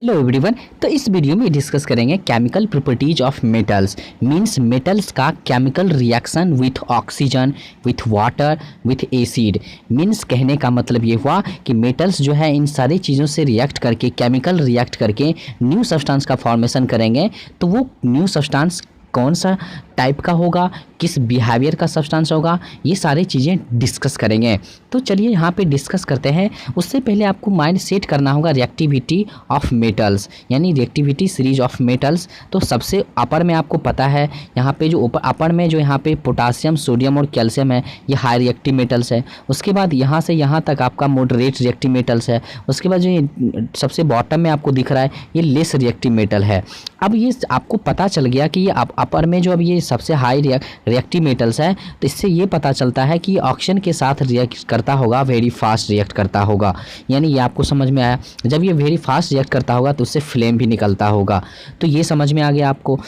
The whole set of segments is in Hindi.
Hello everyone. तो इस वीडियो में डिस्कस करेंगे chemical properties of metals. Means metals का chemical reaction with oxygen, with water, with acid. Means कहने का मतलब ये हुआ कि मेटल्स जो है इन सारी चीज़ों से रिएक्ट करके, केमिकल रिएक्ट करके न्यू सब्सटेंस का फॉर्मेशन करेंगे। तो वो न्यू सब्सटेंस कौन सा टाइप का होगा, किस बिहेवियर का सब्सटेंस होगा, ये सारी चीज़ें डिस्कस करेंगे। तो चलिए यहाँ पे डिस्कस करते हैं। उससे पहले आपको माइंड सेट करना होगा रिएक्टिविटी ऑफ मेटल्स, यानी रिएक्टिविटी सीरीज ऑफ मेटल्स। तो सबसे अपर में आपको पता है, यहाँ पे जो अपर में जो यहाँ पे पोटासियम, सोडियम और कैल्शियम है, ये हाई रिएक्टिव मेटल्स है। उसके बाद यहाँ से यहाँ तक आपका मॉडरेट रिएक्टिव मेटल्स है। उसके बाद जो ये सबसे बॉटम में आपको दिख रहा है, ये लेस रिएक्टिव मेटल है। अब ये आपको पता चल गया कि ये अपर में जो अब ये सबसे हाई रिएक्टिव मेटल्स है, तो इससे ये पता चलता है कि ऑक्सीजन के साथ रिएक्ट करता होगा, वेरी फास्ट रिएक्ट करता होगा। यानी ये आपको समझ में आया, जब ये वेरी फास्ट रिएक्ट करता होगा तो उससे फ्लेम भी निकलता होगा। तो ये समझ में आ गया आपको।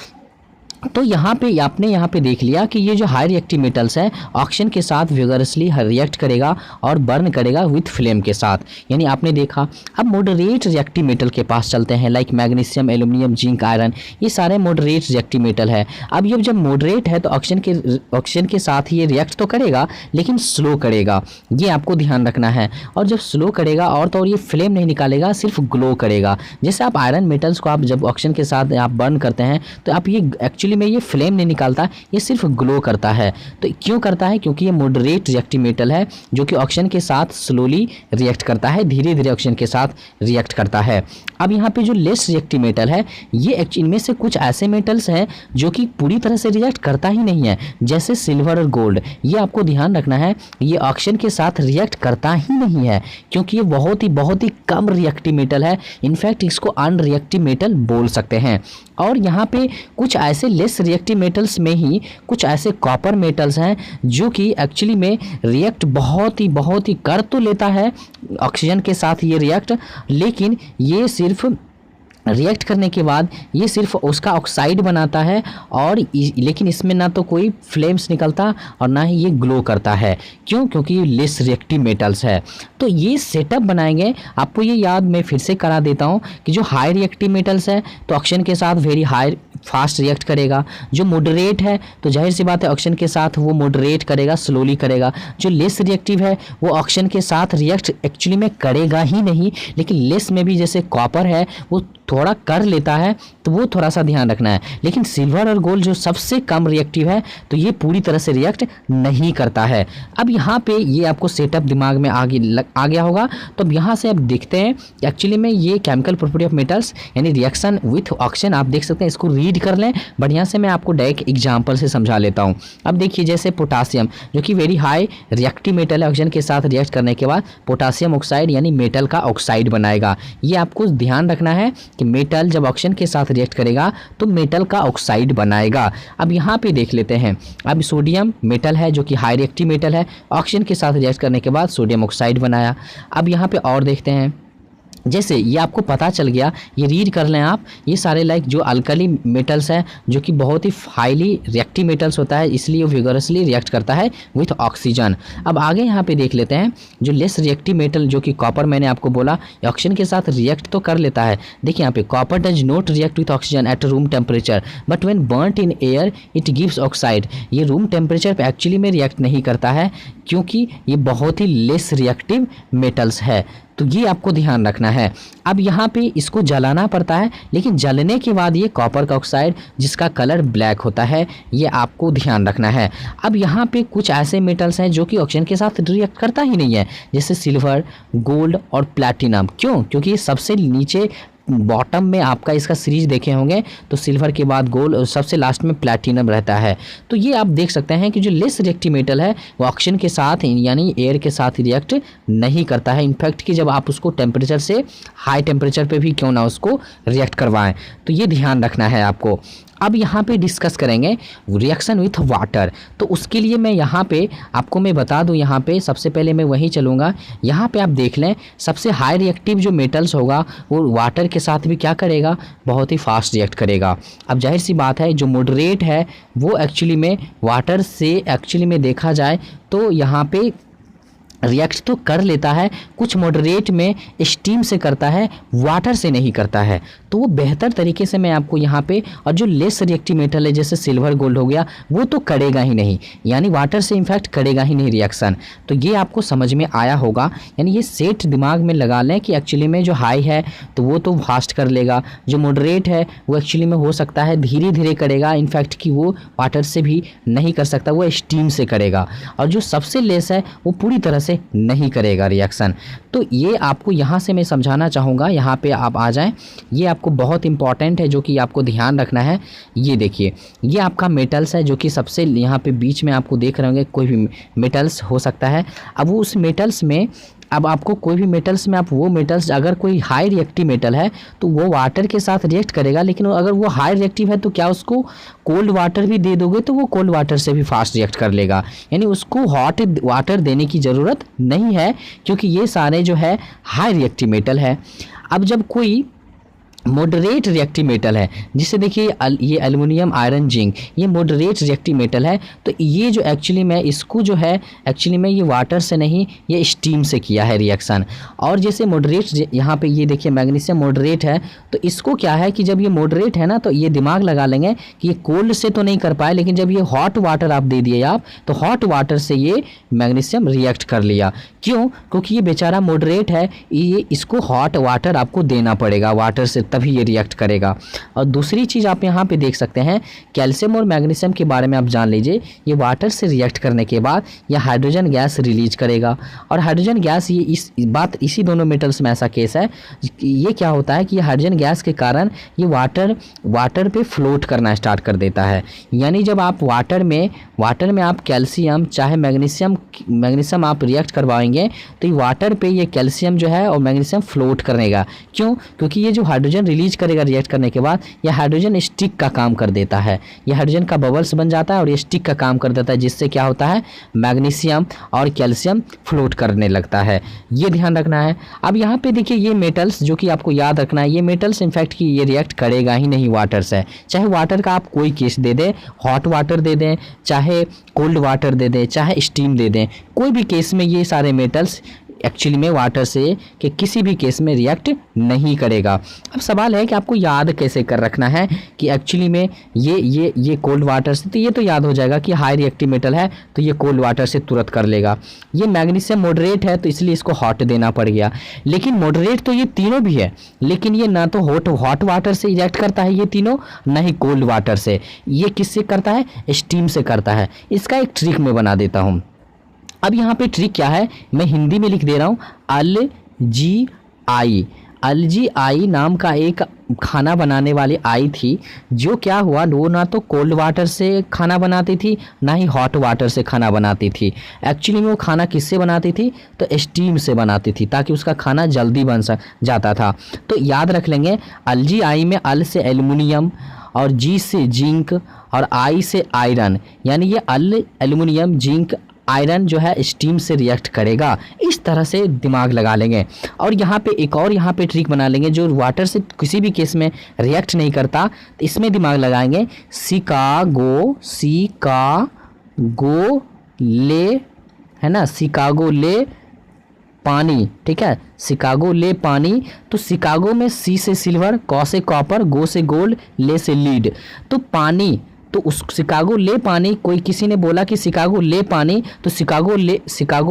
तो यहाँ पे आपने यहाँ पे देख लिया कि ये जो हाई रिएक्टिव मेटल्स है ऑक्सीजन के साथ विगरसली रिएक्ट करेगा और बर्न करेगा विथ फ्लेम के साथ, यानी आपने देखा। अब मॉडरेट रिएक्टिव मेटल के पास चलते हैं, like magnesium, aluminium, zinc, iron, ये सारे मॉडरेट रिएक्टिव मेटल है। अब ये जब मॉडरेट है तो ऑक्सीजन के साथ ये रिएक्ट तो करेगा लेकिन स्लो करेगा, ये आपको ध्यान रखना है। और जब स्लो करेगा और तो और ये फ्लेम नहीं निकालेगा, सिर्फ ग्लो करेगा। जैसे आप आयरन मेटल्स को आप जब ऑक्सीजन के साथ आप बर्न करते हैं तो आप ये एक्चुअली में ये फ्लेम नहीं निकालता, ये सिर्फ ग्लो करता है। तो क्यों करता है? क्योंकि ये मॉडरेट रिएक्टिव मेटल है जो कि ऑक्सीजन के साथ स्लोली रिएक्ट करता है, धीरे धीरे ऑक्सीजन के साथ रिएक्ट करता है। अब यहाँ पे जो लेस रिएक्टिव मेटल है, ये इनमें से कुछ ऐसे मेटल्स हैं जो कि पूरी तरह से रिएक्ट करता ही नहीं है, जैसे सिल्वर और गोल्ड। ये आपको ध्यान रखना है, ये ऑक्सीजन के साथ रिएक्ट करता ही नहीं है, क्योंकि ये बहुत ही कम रिएक्टिव मेटल है। इनफैक्ट इसको अनरिएक्टिव मेटल बोल सकते हैं। और यहाँ पे कुछ ऐसे लेस रिएक्टिव मेटल्स में ही कुछ ऐसे कॉपर मेटल्स हैं जो कि एक्चुअली में रिएक्ट बहुत ही कर तो लेता है ऑक्सीजन के साथ ये रिएक्ट, लेकिन ये सिर्फ रिएक्ट करने के बाद ये सिर्फ उसका ऑक्साइड बनाता है। और लेकिन इसमें ना तो कोई फ्लेम्स निकलता और ना ही ये ग्लो करता है। क्यों? क्योंकि ये लेस रिएक्टिव मेटल्स है। तो ये सेटअप बनाएंगे, आपको ये याद मैं फिर से करा देता हूँ कि जो हाई रिएक्टिव मेटल्स है तो ऑक्सीजन के साथ वेरी हाई फास्ट रिएक्ट करेगा। जो मॉडरेट है तो जाहिर सी बात है ऑक्सीजन के साथ वो मॉडरेट करेगा, स्लोली करेगा। जो लेस रिएक्टिव है वो ऑक्सीजन के साथ रिएक्ट एक्चुअली में करेगा ही नहीं, लेकिन लेस में भी जैसे कॉपर है वो थोड़ा कर लेता है, तो वो थोड़ा सा ध्यान रखना है। लेकिन सिल्वर और गोल्ड जो सबसे कम रिएक्टिव है तो ये पूरी तरह से रिएक्ट नहीं करता है। अब यहाँ पे ये आपको सेटअप दिमाग में आ गया होगा। तो अब यहाँ से आप देखते हैं एक्चुअली में ये केमिकल प्रॉपर्टी ऑफ मेटल्स यानी रिएक्शन विथ ऑक्सीजन, आप देख सकते हैं। इसको रीड कर लें बढ़िया से, मैं आपको डायरेक्ट एग्जाम्पल से समझा लेता हूँ। अब देखिए, जैसे पोटासियम जो कि वेरी हाई रिएक्टिव मेटल है, ऑक्सीजन के साथ रिएक्ट करने के बाद पोटासियम ऑक्साइड यानी मेटल का ऑक्साइड बनाएगा। ये आपको ध्यान रखना है कि मेटल जब ऑक्सीजन के साथ रिएक्ट करेगा तो मेटल का ऑक्साइड बनाएगा। अब यहाँ पे देख लेते हैं, अब सोडियम मेटल है जो कि हाई रिएक्टिव मेटल है, ऑक्सीजन के साथ रिएक्ट करने के बाद सोडियम ऑक्साइड बनाया। अब यहाँ पे और देखते हैं, जैसे ये आपको पता चल गया, ये रीड कर लें आप। ये सारे लाइक जो अल्कली मेटल्स हैं जो कि बहुत ही हाईली रिएक्टिव मेटल्स होता है, इसलिए वो विगरसली रिएक्ट करता है विथ ऑक्सीजन। अब आगे यहाँ पे देख लेते हैं जो लेस रिएक्टिव मेटल जो कि कॉपर, मैंने आपको बोला ऑक्सीजन के साथ रिएक्ट तो कर लेता है। देखिए यहाँ पे, copper does not react with oxygen at room temperature but when burnt in air it gives oxide. ये रूम टेम्परेचर पे एक्चुअली में रिएक्ट नहीं करता है, क्योंकि ये बहुत ही लेस रिएक्टिव मेटल्स है। तो ये आपको ध्यान रखना है। अब यहाँ पे इसको जलाना पड़ता है, लेकिन जलने के बाद ये कॉपर का ऑक्साइड जिसका कलर ब्लैक होता है, ये आपको ध्यान रखना है। अब यहाँ पे कुछ ऐसे मेटल्स हैं जो कि ऑक्सीजन के साथ रिएक्ट करता ही नहीं है, जैसे सिल्वर, गोल्ड और प्लैटिनम। क्यों? क्योंकि ये सबसे नीचे बॉटम में आपका इसका सीरीज देखे होंगे तो सिल्वर के बाद गोल्ड और सबसे लास्ट में प्लैटिनम रहता है। तो ये आप देख सकते हैं कि जो लेस रिएक्टिव मेटल है वो ऑक्सीजन के साथ यानी एयर के साथ रिएक्ट नहीं करता है। इनफैक्ट कि जब आप उसको टेम्परेचर से हाई टेम्परेचर पे भी क्यों ना उसको रिएक्ट करवाएं, तो ये ध्यान रखना है आपको। अब यहाँ पे डिस्कस करेंगे रिएक्शन विथ वाटर। तो उसके लिए मैं यहाँ पे आपको मैं बता दूँ, यहाँ पे सबसे पहले मैं वहीं चलूँगा। यहाँ पे आप देख लें, सबसे हाई रिएक्टिव जो मेटल्स होगा वो वाटर के साथ भी क्या करेगा, बहुत ही फास्ट रिएक्ट करेगा। अब जाहिर सी बात है जो मॉडरेट है वो एक्चुअली में वाटर से एक्चुअली में देखा जाए तो यहाँ पे रिएक्ट तो कर लेता है, कुछ मॉडरेट में स्टीम से करता है, वाटर से नहीं करता है। तो वो बेहतर तरीके से मैं आपको यहाँ पे, और जो लेस रिएक्टिव मेटल है जैसे सिल्वर गोल्ड हो गया, वो तो करेगा ही नहीं, यानी वाटर से इनफैक्ट करेगा ही नहीं रिएक्शन। तो ये आपको समझ में आया होगा, यानी ये सेट दिमाग में लगा लें कि एक्चुअली में जो हाई है तो वो तो फास्ट कर लेगा, जो मॉडरेट है वो एक्चुअली में हो सकता है धीरे धीरे करेगा, इनफैक्ट कि वो वाटर से भी नहीं कर सकता, वो स्टीम से करेगा, और जो सबसे लेस है वो पूरी तरह से नहीं करेगा रिएक्शन। तो ये आपको यहाँ से मैं समझाना चाहूँगा, यहाँ पे आप आ जाएं, ये आपको बहुत इंपॉर्टेंट है जो कि आपको ध्यान रखना है। ये देखिए, ये आपका मेटल्स है जो कि सबसे यहाँ पे बीच में आपको देख रहे होंगे, कोई भी मेटल्स हो सकता है। अब वो उस मेटल्स में, अब आपको कोई भी मेटल्स में, आप वो मेटल्स, अगर कोई हाई रिएक्टिव मेटल है तो वो वाटर के साथ रिएक्ट करेगा, लेकिन अगर वो हाई रिएक्टिव है तो क्या उसको कोल्ड वाटर भी दे दोगे तो वो कोल्ड वाटर से भी फास्ट रिएक्ट कर लेगा, यानी उसको हॉट वाटर देने की ज़रूरत नहीं है, क्योंकि ये सारे जो है हाई रिएक्टिव मेटल है। अब जब कोई मॉडरेट रिएक्टिव मेटल है, जिसे देखिए ये एल्युमिनियम, आयरन, जिंक, ये मॉडरेट रिएक्टिव मेटल है, तो ये जो एक्चुअली में इसको जो है एक्चुअली में ये वाटर से नहीं, ये स्टीम से किया है रिएक्शन। और जैसे मॉडरेट, यहाँ पे ये देखिए मैग्नीशियम मॉडरेट है, तो इसको क्या है कि जब ये मॉडरेट है ना, तो ये दिमाग लगा लेंगे कि ये कोल्ड से तो नहीं कर पाए, लेकिन जब ये हॉट वाटर आप दे दिए आप, तो हॉट वाटर से ये मैग्नीशियम रिएक्ट कर लिया। क्यों? क्योंकि ये बेचारा मॉडरेट है, ये इसको हॉट वाटर आपको देना पड़ेगा, वाटर से तभी ये रिएक्ट करेगा। और दूसरी चीज़ आप यहाँ पे देख सकते हैं, कैल्शियम और मैग्नीशियम के बारे में आप जान लीजिए, ये वाटर से रिएक्ट करने के बाद ये हाइड्रोजन गैस रिलीज करेगा, और हाइड्रोजन गैस, ये इसी दोनों मेटल्स में ऐसा केस है, ये क्या होता है कि ये हाइड्रोजन गैस के कारण ये वाटर पे फ्लोट करना स्टार्ट कर देता है। यानी जब आप वाटर में आप कैल्शियम चाहे मैग्नीशियम आप रिएक्ट करवाएंगे, तो ये वाटर पे ये कैल्शियम जो है और मैग्नीशियम फ्लोट करेगा। क्यों? क्योंकि ये जो हाइड्रोजन रिलीज करेगा रिएक्ट करने के बाद, ये हाइड्रोजन स्टिक का काम कर देता है, ये हाइड्रोजन का बबल्स बन जाता है और ये स्टिक का काम कर देता है, जिससे क्या होता है, मैग्नीशियम और कैल्शियम फ्लोट करने लगता है। ये ध्यान रखना है। अब यहाँ पे देखिए, ये मेटल्स जो कि आपको याद रखना है, ये मेटल्स इनफैक्ट कि ये रिएक्ट करेगा ही नहीं वाटर से, चाहे वाटर का आप कोई केस दे दें, हॉट वाटर दे दें, चाहे कोल्ड वाटर दे दें, चाहे स्टीम दे दें, कोई भी केस में ये सारे मेटल्स एक्चुअली में वाटर से के किसी भी केस में रिएक्ट नहीं करेगा। अब सवाल है कि आपको याद कैसे कर रखना है कि एक्चुअली में ये कोल्ड वाटर से, तो ये तो याद हो जाएगा कि हाई रिएक्टिव मेटल है तो ये कोल्ड वाटर से तुरंत कर लेगा। ये मैग्नीशियम मॉडरेट है तो इसलिए इसको हॉट देना पड़ गया, लेकिन मॉडरेट तो ये तीनों भी है, लेकिन ये ना तो हॉट वाटर से रिएक्ट करता है ये तीनों, ना ही कोल्ड वाटर से। ये किससे करता है? स्टीम से करता है। इसका एक ट्रिक मैं बना देता हूँ। अब यहाँ पे ट्रिक क्या है, मैं हिंदी में लिख दे रहा हूँ। अल्जीआई नाम का एक खाना बनाने वाली आई थी, जो क्या हुआ, वो ना तो कोल्ड वाटर से खाना बनाती थी, ना ही हॉट वाटर से खाना बनाती थी। एक्चुअली में वो खाना किससे बनाती थी? तो स्टीम से बनाती थी, ताकि उसका खाना जल्दी बन जाता था। तो याद रख लेंगे, अल्जीआई में अल से एल्युमिनियम और जी से जिंक और आई से आयरन, यानी ये एल्युमिनियम, जिंक, आयरन जो है स्टीम से रिएक्ट करेगा। इस तरह से दिमाग लगा लेंगे। और यहाँ पे एक और यहाँ पे ट्रिक बना लेंगे, जो वाटर से किसी भी केस में रिएक्ट नहीं करता, तो इसमें दिमाग लगाएंगे। शिकागो ले, है ना, शिकागो ले पानी, ठीक है, शिकागो ले पानी। तो शिकागो में सी से सिल्वर, कॉ से कॉपर, गो से गोल्ड, ले से लीड। तो पानी, तो उस शिकागो ले पानी, कोई किसी ने बोला कि शिकागो ले पानी, तो शिकागो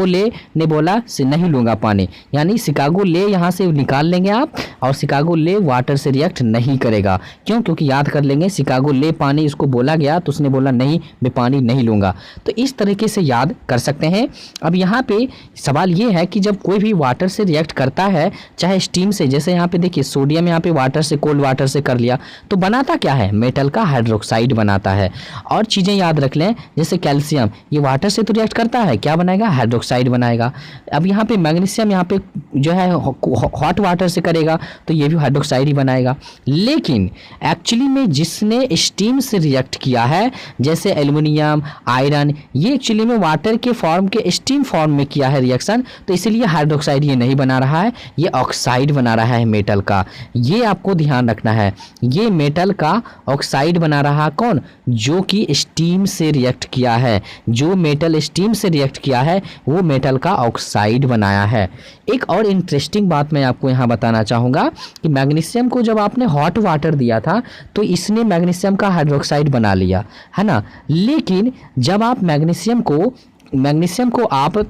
ले ने बोला से नहीं लूँगा पानी, यानी शिकागो ले यहाँ से निकाल लेंगे आप, और शिकागो ले वाटर से रिएक्ट नहीं करेगा। क्यों? क्योंकि याद कर लेंगे, शिकागो ले पानी इसको बोला गया तो उसने बोला नहीं, मैं पानी नहीं लूँगा। तो इस तरीके से याद कर सकते हैं। अब यहाँ पे सवाल ये है कि जब कोई भी वाटर से रिएक्ट करता है, चाहे स्टीम से, जैसे यहाँ पे देखिए सोडियम यहाँ पे वाटर से, कोल्ड वाटर से कर लिया, तो बनाता क्या है? मेटल का हाइड्रोक्साइड बनाता है। और चीजें याद रख लें, जैसे कैल्शियम, ये वाटर से तो रिएक्ट करता है, क्या बनाएगा? हाइड्रोक्साइड बनाएगा। अब यहाँ पे मैग्नीशियम यहाँ पे जो है हॉट वाटर से करेगा, तो ये भी हाइड्रोक्साइड ही बनाएगा। लेकिन एक्चुअली में जिसने स्टीम से रिएक्ट किया है, जैसे एल्युमिनियम, आयरन, ये एक्चुअली में वाटर के फॉर्म के स्टीम फॉर्म में किया है रिएक्शन, तो इसीलिए हाइड्रोक्साइड ये नहीं बना रहा है, ये ऑक्साइड बना रहा है मेटल का। ये आपको ध्यान रखना है, ये मेटल का ऑक्साइड बना रहा, कौन? जो कि स्टीम से रिएक्ट किया है, जो मेटल स्टीम से रिएक्ट किया है वो मेटल का ऑक्साइड बनाया है। एक और इंटरेस्टिंग बात मैं आपको यहाँ बताना चाहूँगा कि मैग्नीशियम को जब आपने हॉट वाटर दिया था तो इसने मैग्नीशियम का हाइड्रोक्साइड बना लिया, है ना। लेकिन जब आप मैग्नीशियम को आप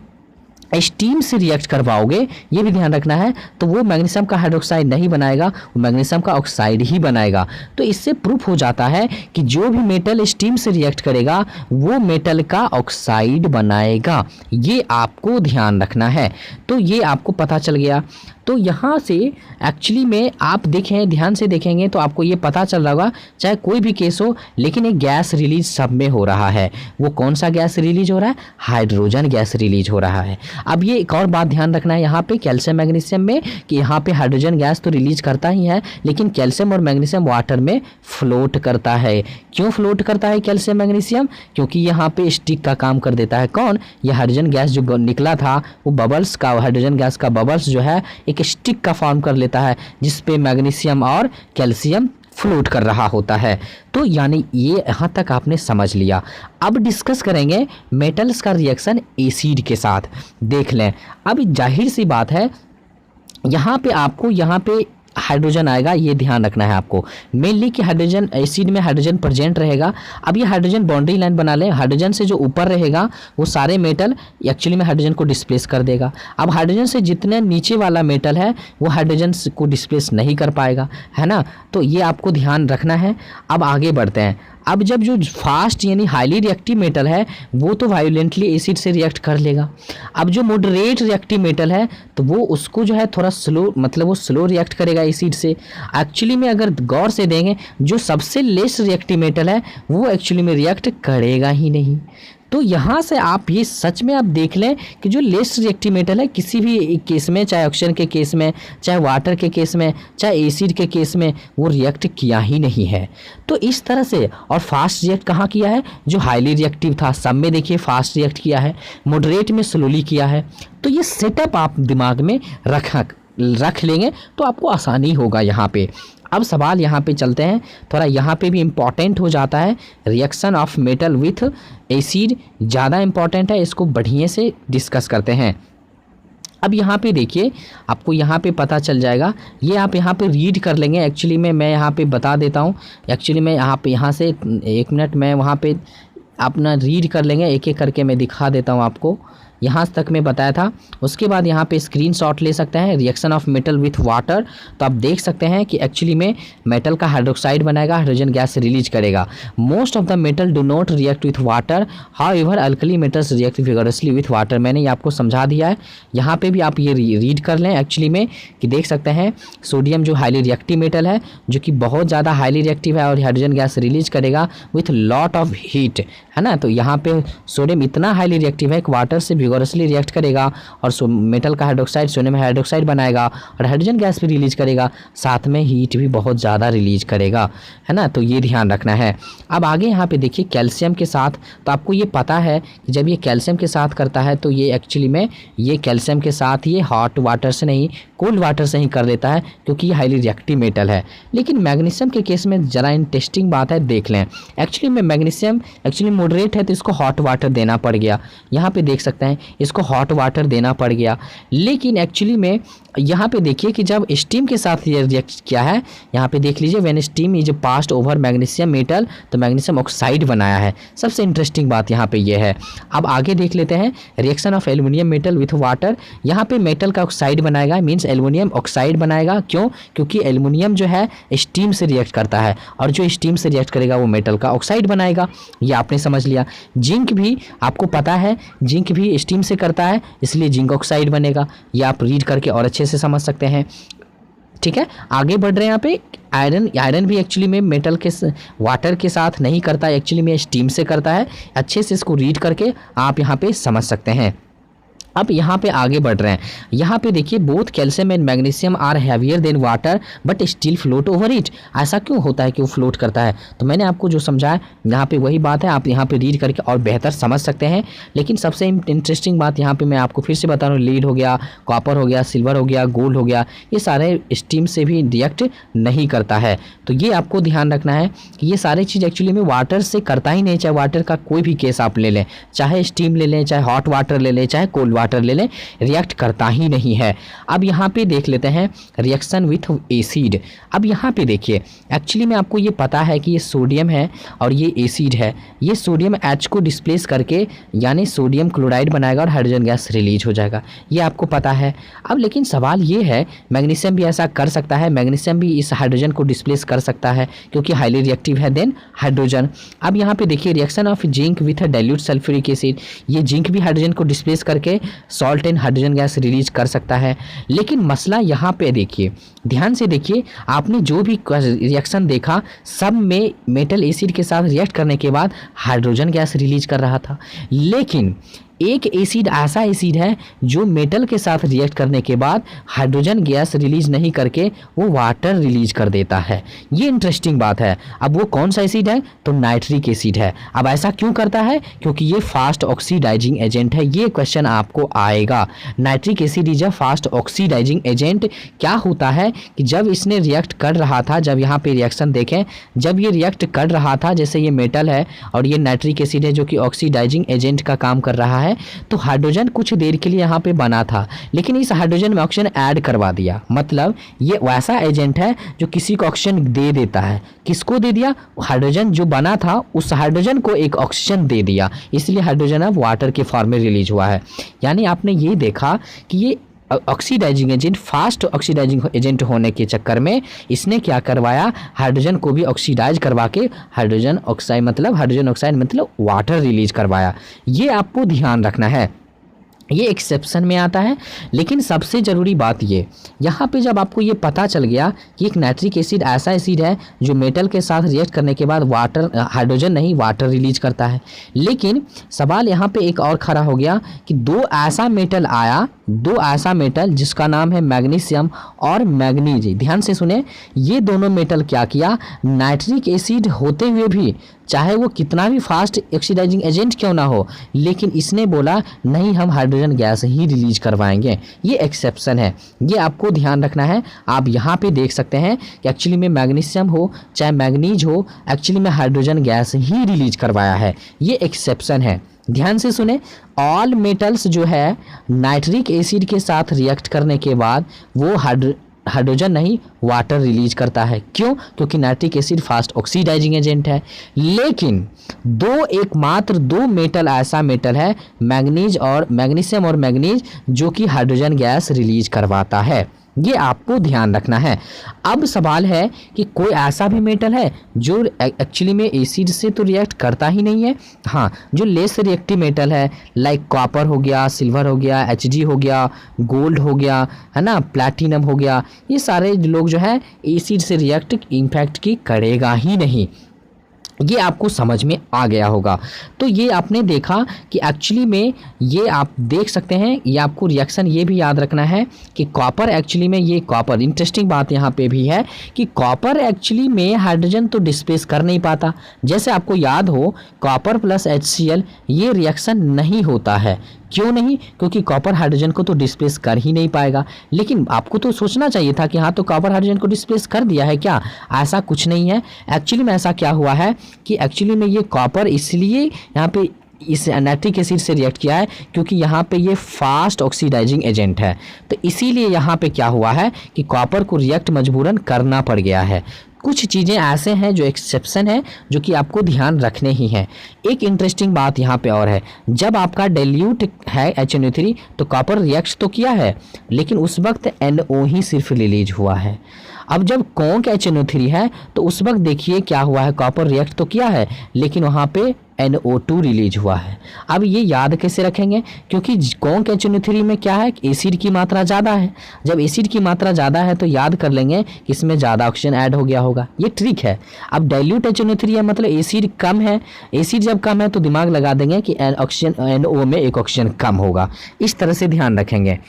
स्टीम से रिएक्ट करवाओगे, ये भी ध्यान रखना है, तो वो मैग्नीशियम का हाइड्रोक्साइड नहीं बनाएगा, वो मैग्नीशियम का ऑक्साइड ही बनाएगा। तो इससे प्रूफ हो जाता है कि जो भी मेटल स्टीम से रिएक्ट करेगा वो मेटल का ऑक्साइड बनाएगा। ये आपको ध्यान रखना है। तो ये आपको पता चल गया। तो यहाँ से एक्चुअली में आप देखें, ध्यान से देखेंगे तो आपको ये पता चल रहा होगा, चाहे कोई भी केस हो लेकिन एक गैस रिलीज सब में हो रहा है। वो कौन सा गैस रिलीज हो रहा है? हाइड्रोजन गैस रिलीज हो रहा है। अब ये एक और बात ध्यान रखना है यहाँ पे कैल्शियम मैग्नीशियम में कि यहाँ पे हाइड्रोजन गैस तो रिलीज करता ही है, लेकिन कैल्शियम और मैग्नीशियम वाटर में फ्लोट करता है। क्यों फ्लोट करता है कैल्शियम मैग्नीशियम? क्योंकि यहाँ पे स्टिक का काम कर देता है। कौन? ये हाइड्रोजन गैस जो निकला था वो बबल्स का, हाइड्रोजन गैस का बबल्स जो है एक स्टिक का फॉर्म कर लेता है जिस पे मैग्नीशियम और कैल्शियम फ्लोट कर रहा होता है। तो यानी ये यहाँ तक आपने समझ लिया। अब डिस्कस करेंगे मेटल्स का रिएक्शन एसिड के साथ। देख लें, अब जाहिर सी बात है यहाँ पे हाइड्रोजन आएगा, ये ध्यान रखना है आपको मेनली कि हाइड्रोजन एसिड में हाइड्रोजन प्रेजेंट रहेगा। अब ये हाइड्रोजन बाउंड्री लाइन बना ले, हाइड्रोजन से जो ऊपर रहेगा वो सारे मेटल एक्चुअली में हाइड्रोजन को डिस्प्लेस कर देगा। अब हाइड्रोजन से जितने नीचे वाला मेटल है वो हाइड्रोजन को डिस्प्लेस नहीं कर पाएगा, है ना। तो ये आपको ध्यान रखना है। अब आगे बढ़ते हैं। अब जब जो फास्ट यानी हाईली रिएक्टिव मेटल है वो तो वायोलेंटली एसिड से रिएक्ट कर लेगा। अब जो मॉडरेट रिएक्टिव मेटल है तो वो उसको जो है थोड़ा स्लो, मतलब वो स्लो रिएक्ट करेगा एसिड से। एक्चुअली में अगर गौर से देंगे जो सबसे लेस रिएक्टिव मेटल है वो एक्चुअली में रिएक्ट करेगा ही नहीं। तो यहाँ से आप ये सच में आप देख लें कि जो लेस रिएक्टिव मेटल है किसी भी केस में, चाहे ऑक्सीजन के केस में, चाहे वाटर के केस में, चाहे एसिड के केस में, वो रिएक्ट किया ही नहीं है। तो इस तरह से, और फास्ट रिएक्ट कहाँ किया है? जो हाईली रिएक्टिव था सब में देखिए फास्ट रिएक्ट किया है, मॉडरेट में स्लोली किया है। तो ये सेटअप आप दिमाग में रख लेंगे तो आपको आसानी होगा यहाँ पे। अब सवाल यहाँ पे चलते हैं, थोड़ा यहाँ पे भी इम्पॉर्टेंट हो जाता है। Reaction of metal with acid ज़्यादा इम्पॉर्टेंट है, इसको बढ़िया से डिस्कस करते हैं। अब यहाँ पे देखिए, आपको यहाँ पे पता चल जाएगा, ये आप यहाँ पे रीड कर लेंगे। एक्चुअली में मैं यहाँ पे बता देता हूँ, एक्चुअली मैं यहाँ से 1 मिनट मैं वहाँ पे अपना रीड कर लेंगे, एक एक करके मैं दिखा देता हूँ आपको। यहाँ तक मैं बताया था। उसके बाद यहाँ पे स्क्रीनशॉट ले सकते हैं। Reaction of metal with water, तो आप देख सकते हैं कि एक्चुअली में मेटल का हाइड्रोक्साइड बनाएगा, हाइड्रोजन गैस रिलीज करेगा। Most of the metal do not react with water, however alkali metals react vigorously with water. मैंने ये आपको समझा दिया है, यहाँ पे भी आप ये रीड कर लें। एक्चुअली में कि देख सकते हैं सोडियम जो हाईली रिएक्टिव मेटल है, जो कि बहुत ज़्यादा हाईली रिएक्टिव है और हाइड्रोजन गैस रिलीज करेगा विथ लॉट ऑफ हीट, है ना। तो यहाँ पे सोडियम इतना हाईली रिएक्टिव है कि वाटर से विगोरसली रिएक्ट करेगा और मेटल का हाइड्रोक्साइड सोडियम हाइड्रोक्साइड बनाएगा और हाइड्रोजन गैस भी रिलीज करेगा, साथ में हीट भी बहुत ज़्यादा रिलीज करेगा, है ना। तो ये ध्यान रखना है। अब आगे यहाँ पे देखिए कैल्शियम के साथ, तो आपको ये पता है कि जब ये कैल्शियम के साथ करता है तो ये एक्चुअली में ये कैल्शियम के साथ ये हॉट वाटर से नहीं कोल्ड वाटर से ही कर देता है, क्योंकि ये हाईली रिएक्टिव मेटल है। लेकिन मैग्नीशियम के केस में ज़रा इंटरेस्टिंग बात है, देख लें। एक्चुअली में मैग्नीशियम एक्चुअली मॉडरेट है तो इसको हॉट वाटर देना पड़ गया। यहाँ पे देख सकते हैं इसको हॉट वाटर देना पड़ गया। लेकिन एक्चुअली में यहाँ पे देखिए कि जब स्टीम के साथ ये रिएक्ट किया है, यहाँ पे देख लीजिए when steam is passed over magnesium metal, तो मैग्नीशियम ऑक्साइड बनाया है। सबसे इंटरेस्टिंग बात यहाँ पे ये है। अब आगे देख लेते हैं reaction of aluminium metal with water. यहाँ पे मेटल का ऑक्साइड बनाएगा, मीन्स एल्युमिनियम ऑक्साइड बनाएगा। क्यों? क्योंकि एल्युमिनियम जो है स्टीम से रिएक्ट करता है और जो स्टीम से रिएक्ट करेगा वो मेटल का ऑक्साइड बनाएगा। ये आपने समझ लिया। जिंक भी आपको पता है, जिंक भी स्टीम से करता है, इसलिए जिंक ऑक्साइड बनेगा। ये आप रीड करके और अच्छे से समझ सकते हैं। ठीक है, आगे बढ़ रहे हैं। यहाँ पे आयरन भी एक्चुअली में मेटल के वाटर के साथ नहीं करता, एक्चुअली में स्टीम से करता है। अच्छे से इसको रीड करके आप यहाँ पे समझ सकते हैं। अब यहाँ पे आगे बढ़ रहे हैं। यहाँ पे देखिए both calcium and magnesium are heavier than water but still float over it. ऐसा क्यों होता है कि वो फ्लोट करता है? तो मैंने आपको जो समझाया यहाँ पे वही बात है, आप यहाँ पे रीड करके और बेहतर समझ सकते हैं। लेकिन सबसे इंटरेस्टिंग बात यहाँ पे मैं आपको फिर से बता रहा हूँ, लीड हो गया, कॉपर हो गया, सिल्वर हो गया, गोल्ड हो गया, ये सारे स्टीम से भी रिएक्ट नहीं करता है। तो ये आपको ध्यान रखना है कि ये सारी चीज़ एक्चुअली में वाटर से करता ही नहीं। चाहे वाटर का कोई भी केस आप ले लें, चाहे स्टीम ले लें, चाहे हॉट वाटर ले लें, चाहे कोल्ड वाटर ले लें, रिएक्ट करता ही नहीं है। अब यहाँ पे देख लेते हैं रिएक्शन विथ एसिड। अब यहाँ पे देखिए एक्चुअली में आपको ये पता है कि ये सोडियम है और ये एसिड है। ये सोडियम H को डिस्प्लेस करके यानी सोडियम क्लोराइड बनाएगा और हाइड्रोजन गैस रिलीज हो जाएगा, ये आपको पता है। अब लेकिन सवाल ये है, मैग्नीशियम भी ऐसा कर सकता है, मैग्नीशियम भी इस हाइड्रोजन को डिस्प्लेस कर सकता है क्योंकि हाईली रिएक्टिव है देन हाइड्रोजन। अब यहाँ पे देखिए reaction of zinc with dilute sulphuric acid, ये जिंक भी हाइड्रोजन को डिस्प्लेस करके salt and hydrogen gas release कर सकता है। लेकिन मसला यहाँ पे देखिए, ध्यान से देखिए, आपने जो भी रिएक्शन देखा सब में मेटल एसिड के साथ रिएक्ट करने के बाद हाइड्रोजन गैस रिलीज कर रहा था। लेकिन एक एसिड ऐसा एसिड है जो मेटल के साथ रिएक्ट करने के बाद हाइड्रोजन गैस रिलीज नहीं करके वो वाटर रिलीज कर देता है। ये इंटरेस्टिंग बात है। अब वो कौन सा एसिड है? तो नाइट्रिक एसिड है। अब ऐसा क्यों करता है? क्योंकि ये फास्ट ऑक्सीडाइजिंग एजेंट है। ये क्वेश्चन आपको आएगा। Nitric acid is a fast oxidizing agent. क्या होता है कि जब इसने रिएक्ट कर रहा था, जब यहाँ पे रिएक्शन देखें, जब ये रिएक्ट कर रहा था, जैसे ये मेटल है और ये नाइट्रिक एसिड है जो कि ऑक्सीडाइजिंग एजेंट का काम कर रहा है, तो हाइड्रोजन कुछ देर के लिए यहाँ पे बना था, लेकिन इस हाइड्रोजन में ऑक्सीजन ऐड करवा दिया। मतलब ये वैसा एजेंट है जो किसी को ऑक्सीजन दे देता है। किसको दे दिया? हाइड्रोजन जो बना था उस हाइड्रोजन को एक ऑक्सीजन दे दिया, इसलिए हाइड्रोजन अब वाटर के फॉर्म में रिलीज हुआ है। यानी आपने ये देखा कि ये oxidizing agent, fast oxidizing agent होने के चक्कर में इसने क्या करवाया, हाइड्रोजन को भी ऑक्सीडाइज करवा के हाइड्रोजन ऑक्साइड मतलब वाटर रिलीज करवाया। ये आपको ध्यान रखना है, ये एक्सेप्शन में आता है। लेकिन सबसे ज़रूरी बात ये, यहाँ पे जब आपको ये पता चल गया कि एक नाइट्रिक एसिड ऐसा एसिड है जो मेटल के साथ रिएक्ट करने के बाद हाइड्रोजन नहीं वाटर रिलीज करता है। लेकिन सवाल यहाँ पे एक और खड़ा हो गया कि दो ऐसा मेटल जिसका नाम है मैग्नीशियम और मैग्नीज। ध्यान से सुने, ये दोनों मेटल क्या किया, नाइट्रिक एसिड होते हुए भी, चाहे वो कितना भी फास्ट ऑक्सीडाइजिंग एजेंट क्यों ना हो, लेकिन इसने बोला नहीं, हम हाइड्रोजन गैस ही रिलीज करवाएंगे। ये एक्सेप्शन है, ये आपको ध्यान रखना है। आप यहाँ पे देख सकते हैं कि एक्चुअली में मैग्नीशियम हो चाहे मैग्नीज हो, एक्चुअली में हाइड्रोजन गैस ही रिलीज करवाया है। ये एक्सेप्शन है, ध्यान से सुने। ऑल मेटल्स जो है नाइट्रिक एसिड के साथ रिएक्ट करने के बाद वो हाइड्रोजन नहीं वाटर रिलीज करता है। क्यों? क्योंकि nitric acid fast oxidizing agent है। लेकिन एकमात्र दो मेटल ऐसा मेटल है, मैग्नीशियम और मैग्नीज, जो कि हाइड्रोजन गैस रिलीज करवाता है। ये आपको ध्यान रखना है। अब सवाल है कि कोई ऐसा भी मेटल है जो एक्चुअली में एसिड से तो रिएक्ट करता ही नहीं है। हाँ, जो लेस रिएक्टिव मेटल है, लाइक कॉपर हो गया, सिल्वर हो गया, Hg हो गया, गोल्ड हो गया, है ना, प्लैटिनम हो गया, ये सारे लोग जो है एसिड से रिएक्ट इम्पैक्ट की करेगा ही नहीं। ये आपको समझ में आ गया होगा। तो ये आपने देखा कि एक्चुअली में ये आप देख सकते हैं। ये आपको रिएक्शन ये भी याद रखना है कि कॉपर एक्चुअली में, ये कॉपर, इंटरेस्टिंग बात यहाँ पे भी है कि कॉपर एक्चुअली में हाइड्रोजन तो डिस्प्लेस कर नहीं पाता। जैसे आपको याद हो, कॉपर प्लस HCl ये रिएक्शन नहीं होता है। क्यों नहीं? क्योंकि कॉपर हाइड्रोजन को तो डिस्प्लेस कर ही नहीं पाएगा। लेकिन आपको तो सोचना चाहिए था कि हाँ, तो कॉपर हाइड्रोजन को डिस्प्लेस कर दिया है क्या? ऐसा कुछ नहीं है। एक्चुअली में ऐसा क्या हुआ है कि एक्चुअली में ये कॉपर इसलिए यहाँ पे इस नाइट्रिक एसिड से रिएक्ट किया है क्योंकि यहाँ पे ये फास्ट ऑक्सीडाइजिंग एजेंट है। तो इसीलिए यहाँ पे क्या हुआ है कि कॉपर को रिएक्ट मजबूरन करना पड़ गया है। कुछ चीज़ें ऐसे हैं जो एक्सेप्शन है, जो कि आपको ध्यान रखने ही हैं। एक इंटरेस्टिंग बात यहाँ पे और है, जब आपका डाइल्यूट है HNO3 तो कॉपर रिएक्ट तो किया है, लेकिन उस वक्त NO ही सिर्फ रिलीज हुआ है। अब जब कॉन्क HNO3 है तो उस वक्त देखिए क्या हुआ है, कॉपर रिएक्ट तो किया है लेकिन वहाँ पे NO2 रिलीज हुआ है। अब ये याद कैसे रखेंगे, क्योंकि कॉन्क HNO3 में क्या है, एसिड की मात्रा ज़्यादा है। जब एसिड की मात्रा ज़्यादा है तो याद कर लेंगे कि इसमें ज़्यादा ऑक्सीजन ऐड हो गया होगा, ये ट्रिक है। अब डाइल्यूट HNO3 है मतलब एसिड कम है, एसिड जब कम है तो दिमाग लगा देंगे कि ऑक्सीजन NO में एक ऑक्सीजन कम होगा। इस तरह से ध्यान रखेंगे।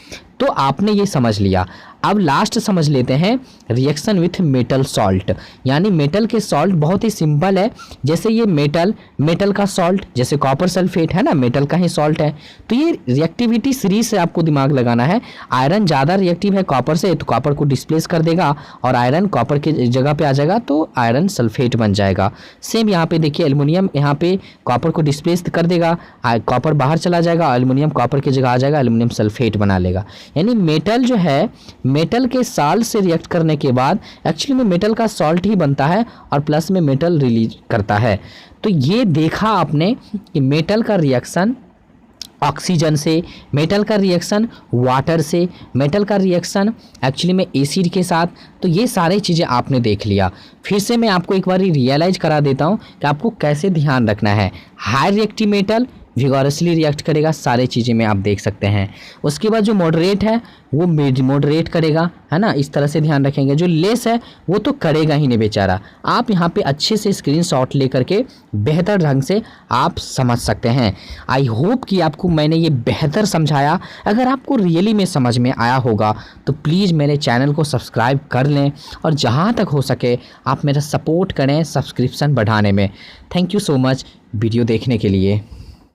तो आपने ये समझ लिया। अब लास्ट समझ लेते हैं रिएक्शन विथ मेटल सॉल्ट, यानी मेटल के सॉल्ट बहुत ही सिंपल है। जैसे ये मेटल का सॉल्ट, जैसे कॉपर सल्फेट है ना, मेटल का ही सॉल्ट है। तो ये रिएक्टिविटी सीरीज से आपको दिमाग लगाना है। आयरन ज़्यादा रिएक्टिव है कॉपर से, तो कॉपर को डिस्प्लेस कर देगा और आयरन कॉपर की जगह पे आ जाएगा, तो आयरन सल्फेट बन जाएगा। सेम यहाँ पे देखिए, एल्युमिनियम यहाँ पे कॉपर को डिस्प्लेस कर देगा, कॉपर बाहर चला जाएगा, एल्युमिनियम कॉपर की जगह आ जाएगा, एल्युमिनियम सल्फेट बना लेगा। यानी मेटल जो है, मेटल के साल्ट से रिएक्ट करने के बाद एक्चुअली में मेटल का सॉल्ट ही बनता है और प्लस में मेटल रिलीज करता है। तो ये देखा आपने कि मेटल का रिएक्शन ऑक्सीजन से, मेटल का रिएक्शन वाटर से, मेटल का रिएक्शन एक्चुअली में एसिड के साथ। तो ये सारी चीज़ें आपने देख लिया। फिर से मैं आपको एक बार रियलाइज करा देता हूँ कि आपको कैसे ध्यान रखना है। High reactive metal vigorously react करेगा, सारे चीज़ें में आप देख सकते हैं। उसके बाद जो मॉडरेट है वो मॉडरेट करेगा, है ना, इस तरह से ध्यान रखेंगे। जो लेस है वो तो करेगा ही नहीं बेचारा। आप यहाँ पे अच्छे से स्क्रीनशॉट लेकर के बेहतर ढंग से आप समझ सकते हैं। आई होप कि आपको मैंने ये बेहतर समझाया। अगर आपको रियली में समझ में आया होगा तो प्लीज़ मेरे चैनल को सब्सक्राइब कर लें और जहाँ तक हो सके आप मेरा सपोर्ट करें सब्सक्रिप्शन बढ़ाने में। Thank you so much video देखने के लिए।